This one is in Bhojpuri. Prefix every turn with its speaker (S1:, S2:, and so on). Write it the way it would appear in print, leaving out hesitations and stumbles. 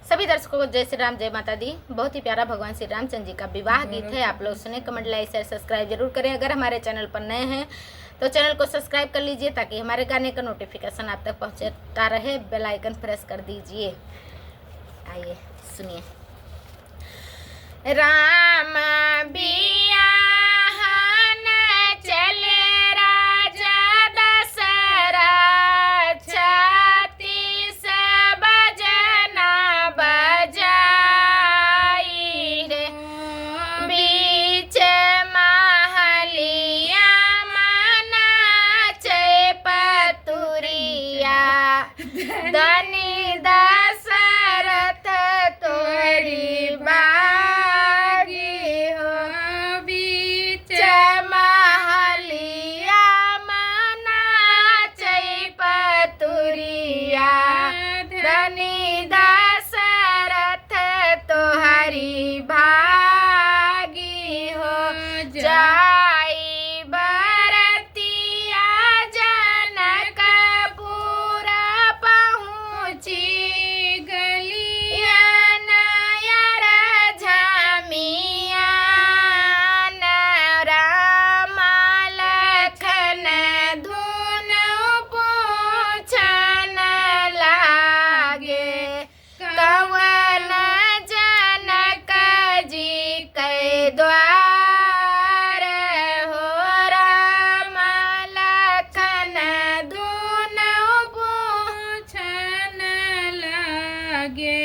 S1: सभी दर्शकों को जय श्री राम, जय माता दी। बहुत ही प्यारा भगवान श्री रामचंद्र जी का विवाह गीत है। आप लोग सुने, कमेंट, लाइक, शेयर, सब्सक्राइब जरूर करें। अगर हमारे चैनल पर नए हैं तो चैनल को सब्सक्राइब कर लीजिए ताकि हमारे गाने का नोटिफिकेशन आप तक पहुंचता रहे। बेल आइकन प्रेस कर दीजिए। आइए सुनिए। राम बियाहन चले राजा दशरथ, छत्तीस बजना बजाई रे। बीच महलिया मना चे पतुरिया, धनी दशरथ तोरी बागी हो। बीच महलिया मना चे पतुरिया, धनी दशरथ तोहरी भागी हो। जाई बरतिया जनकपुर पहुँची, गलिया नयर झामियान, राम लखन धुन पूछन लागे, कवन जनक जी के द्वार हो। राम लखन धुन पूछन लागे।